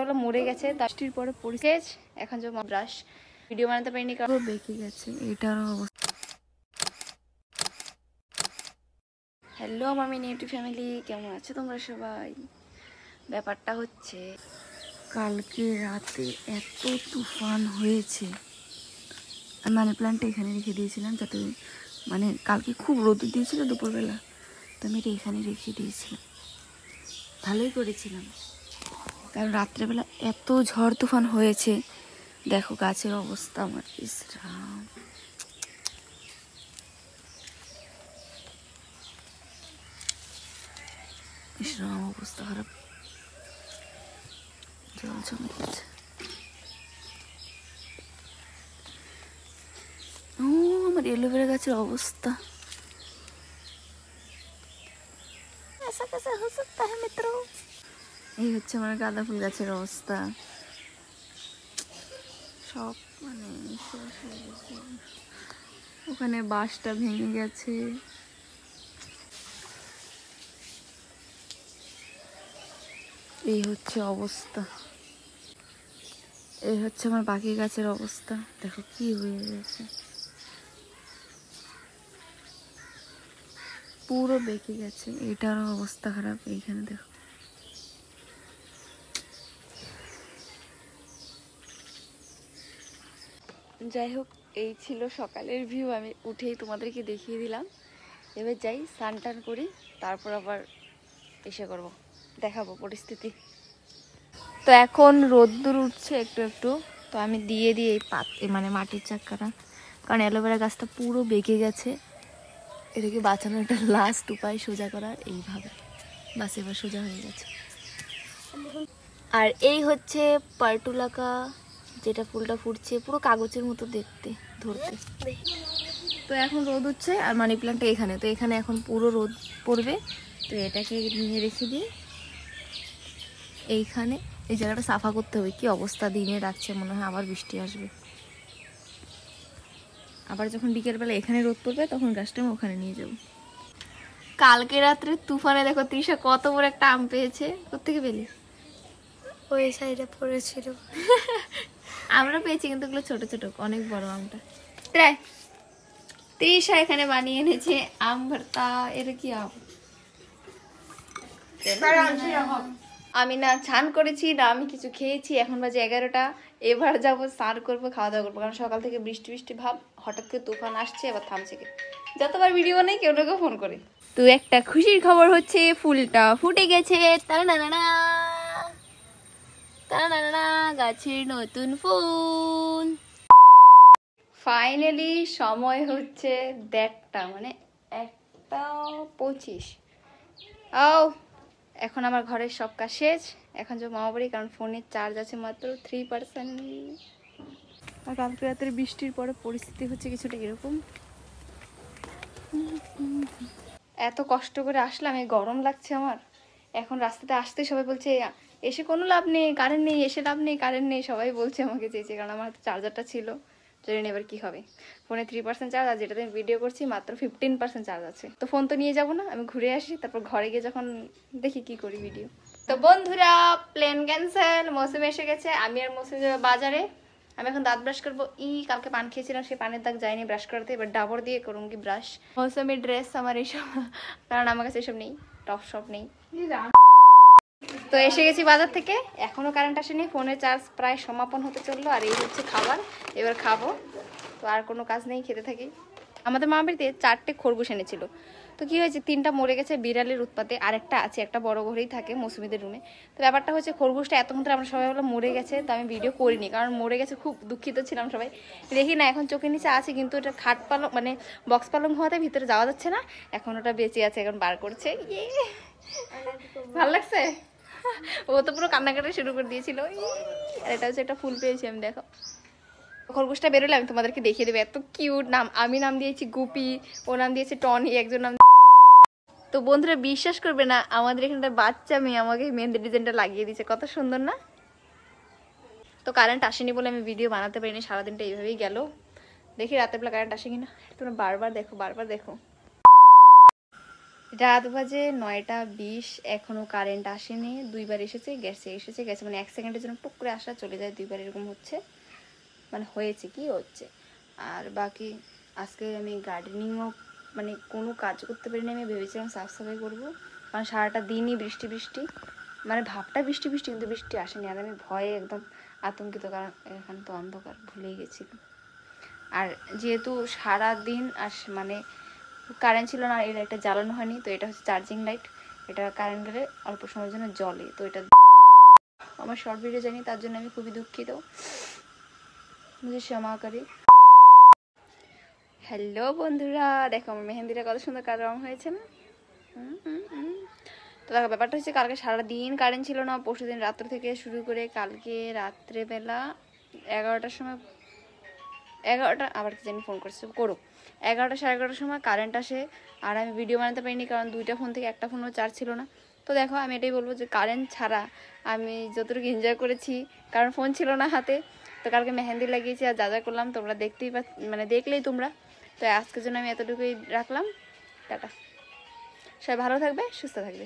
সবাইবেলা মরে গেছে, তার পরে পরিশেষ এখন যে ব্রাশ ভিডিও বানাতে পারিনি কারণ বেঁকে গেছে এটারও অবস্থা। হ্যালো মামি নেটিভ ফ্যামিলি, কেমন আছো তোমরা সবাই? ব্যাপারটা হচ্ছে কালকে রাতে এত তুফান হয়েছে, আমি মানি প্ল্যান্টটা এখানে রেখে দিয়েছিলাম যাতে মানে কালকে খুব রোদ দিয়েছিল দুপুরবেলা, তো আমি এটা এখানে রেখে দিয়েছিলাম, ভালোই করেছিলাম কারণ রাত্রেবেলা এত ঝড় তুফান হয়েছে। দেখো গাছের অবস্থা আমার, ইসরাম ইসরাম অবস্থা খারাপ, জল জমে গেছে। ও আমার এলোভেরা গাছের অবস্থা, এই হচ্ছে আমার গাঁদা ফুল গাছের অবস্থা, সব মানে শেষ হয়ে গেছে। ওখানে বাঁশটা ভেঙে গেছে, এই হচ্ছে অবস্থা। এই হচ্ছে আমার বাকি গাছের অবস্থা, দেখো কি হয়ে গেছে, পুরো বেঁকে গেছে, এটারও অবস্থা খারাপ। এইখানে দেখো, যাই হোক এই ছিল সকালের ভিউ, আমি উঠেই তোমাদেরকে দেখিয়ে দিলাম। এবার যাই স্নান টান করি, তারপর আবার এসে করব, দেখাবো পরিস্থিতি। তো এখন রোদ্দুর উঠছে একটু একটু, তো আমি দিয়ে দিই এই মানে মাটির চাক্কাটা, কারণ অ্যালোভেরা গাছটা পুরো বেঁকে গেছে। এটাকে বাঁচানোর একটা লাস্ট উপায় সোজা করার, এইভাবে বাস এবার সোজা হয়ে গেছে। আর এই হচ্ছে পার্টুলাকা, যেটা ফুলটা ফুটছে পুরো কাগজের মতো দেখতে ধরতে। তো এখন রোদ উঠছে আর মানি প্ল্যান্টটা এখানে, তো এখানে এখন পুরো রোদ পড়বে, তো এটাকে নিয়ে রেখে দিই এইখানে। এই জায়গাটা সাফা করতে হবে, কি অবস্থা দিনে রাখছে, মনে হয় আবার বৃষ্টি আসবে। আবার যখন বিকেলবেলা এখানে রোদ পড়বে তখন গাছটা আমি ওখানে নিয়ে যাব। কালকে রাত্রে তুফানে দেখো তৃষা কত বড় একটা আম পেয়েছে, কোত্থেকে পেলি? ওই সাইডে পড়েছিল। আমরা পেয়েছি কিন্তু এগুলো ছোট ছোট, অনেক বড় আমটা। তৃষা এখানে বানিয়ে এনেছে আম ভর্তা। এটা কি আম? আমি না স্নান করেছি না আমি কিছু খেয়েছি, এখন বাজে 11টা। এবার যাবো স্নান করবো, খাওয়া দাওয়া করবো, কারণ সকাল থেকে বৃষ্টি বৃষ্টি ভাব, হঠাৎ করে তুফান আসছে, এবার থামছে কি। যতবার ভিডিও নেই কেউ না কেউ ফোন করে। তো একটা খুশির খবর হচ্ছে ফুলটা ফুটে গেছে, গাছের নতুন ফুল। ফাইনালি সময় হচ্ছে 1:30, মানে 1:25। এখন আমার ঘরের সব কাজ শেষ, এখন যাবো মামা বাড়ি, কারণ ফোনের চার্জ আছে মাত্র 3%। আর কালকে রাতের বৃষ্টির পরে পরিস্থিতি হচ্ছে কিছুটা এরকম। এত কষ্ট করে আসলাম, এই গরম লাগছে আমার। এখন রাস্তাতে আসতে সবাই বলছে এসে কোনো লাভ নেই, কারেন্ট নেই, এসে লাভ নেই, কারেন্ট নেই, সবাই বলছে আমাকে চেয়েছে, কারণ আমার হাতে চার্জারটা ছিল। জানি না এবার কি হবে, ফোনে 3% চার্জ, আর যেটাতে আমি ভিডিও করছি মাত্র 15% চার্জ আছে। তো ফোন তো নিয়ে যাবো না, আমি ঘুরে আসি, তারপর ঘরে গিয়ে যখন দেখি কি করি ভিডিও। তো বন্ধুরা প্লেন ক্যান্সেল, মৌসুমি এসে গেছে, আমি আর মৌসুমি যাবো বাজারে। আমি এখন দাঁত ব্রাশ করবো। কালকে পান খেয়েছিলাম, সেই পানের দাগ যায়নি ব্রাশ করতে, এবার ডাবর দিয়ে করুঙ্গি ব্রাশ। মৌসুমির ড্রেস আমার এইসব, কারণ আমার কাছে এসব নেই, টপ সপ নেই। তো এসে গেছি বাজার থেকে, এখনো কারেন্ট আসেনি, ফোনের চার্জ প্রায় সমাপন হতে চললো, আর এই হচ্ছে খাবার, এবার খাবো। তো আর কোনো কাজ নেই, খেতে থাকি। আমাদের মা বাড়িতে 4টে খরগোশ এনেছিল, তো কি হয়েছে 3টা মরে গেছে বিড়ালের উৎপাতে, আরেকটা আছে, একটা বড় ঘরেই থাকে মৌসুমিদের রুমে। তো ব্যাপারটা হচ্ছে খরগোশটা এতক্ষণ ধরে আমরা সবাই বলে মরে গেছে, তো আমি ভিডিও করিনি, কারণ মরে গেছে খুব দুঃখিত ছিলাম সবাই। দেখি না এখন চোখের নিচে আছে, কিন্তু এটা খাট পালং মানে বক্স পালং হওয়াতে ভিতরে যাওয়া যাচ্ছে না, এখন ওটা বেঁচে আছে, এখন বার করছে। ভালো লাগছে, ও তো পুরো কান্নাকাটি শুরু করে দিয়েছিল। আর এটা হচ্ছে একটা ফুল পেয়েছি আমি, দেখো। খরগোশটা বেরোলে আমি তোমাদেরকে দেখিয়ে দেবো, এত কিউট নাম। আমি নাম দিয়েছি গুপি, ও নাম দিয়েছে টনি, একজন নাম। তো বন্ধুরা বিশ্বাস করবে না, আমাদের এখানটা বাচ্চা মেয়ে আমাকে মেহেন্দি ডিজাইনটা লাগিয়ে দিয়েছে, কত সুন্দর না? তো কারেন্ট আসেনি বলে আমি ভিডিও বানাতে পারিনি, সারাদিনটা এইভাবেই গেল। দেখি রাতের বেলা কারেন্ট আসে কিনা। তোমরা বারবার দেখো, বারবার দেখো। রাত বাজে 9টা 20, এখনো কারেন্ট আসেনি। 2বার এসেছে গেছে, মানে 1 সেকেন্ডের জন্য টুক করে আসা চলে যায়, 2বার এরকম হচ্ছে, মানে হয়েছে কি হচ্ছে। আর বাকি আজকে আমি গার্ডেনিংও মানে কোনো কাজ করতে পারিনি। আমি ভেবেছিলাম সাফ সাফাই করবো, কারণ সারাটা দিনই বৃষ্টি বৃষ্টি, মানে ভাবটা বৃষ্টি বৃষ্টি কিন্তু বৃষ্টি আসেনি। আর আমি ভয়ে একদম আতঙ্কিত, কারণ এখানে তো অন্ধকার, ভুলেই গেছিলাম। আর যেহেতু সারা দিন মানে কারেন্ট ছিল না, এর একটা জ্বালানো হয়নি, তো এটা হচ্ছে চার্জিং লাইট, এটা কারেন্ট গেলে অল্প সময়ের জন্য জ্বলে, তো এটা আমার শর্ট ভিডিও জানি, তার জন্য আমি খুবই দুঃখিত, মুঝে ক্ষমা করি। হ্যালো বন্ধুরা, দেখো আমার মেহেন্দিটা কত সুন্দর কালো রং হয়েছে না। তো দেখো ব্যাপারটা হচ্ছে, কালকে সারাদিন কারেন্ট ছিল না, পরশুদিন রাত্র থেকে শুরু করে কালকে রাত্রেবেলা 11টার সময়, 11টা আবার কি জানি ফোন করছে করো, 11টা 11:30টার সময় কারেন্ট আসে। আর আমি ভিডিও বানাতে পারিনি, কারণ 2টা ফোন থেকে একটা ফোনও চার্জ ছিল না। তো দেখো আমি এটাই বলবো যে কারেন্ট ছাড়া আমি যতটুকু এনজয় করেছি, কারণ ফোন ছিল না হাতে। তো কালকে মেহেন্দি লাগিয়েছি, আর যা যা করলাম তোমরা দেখতেই মানে দেখলেই তোমরা। তো আজকের জন্য আমি এতটুকুই রাখলাম, টাটা। সবাই ভালো থাকবে, সুস্থ থাকবে।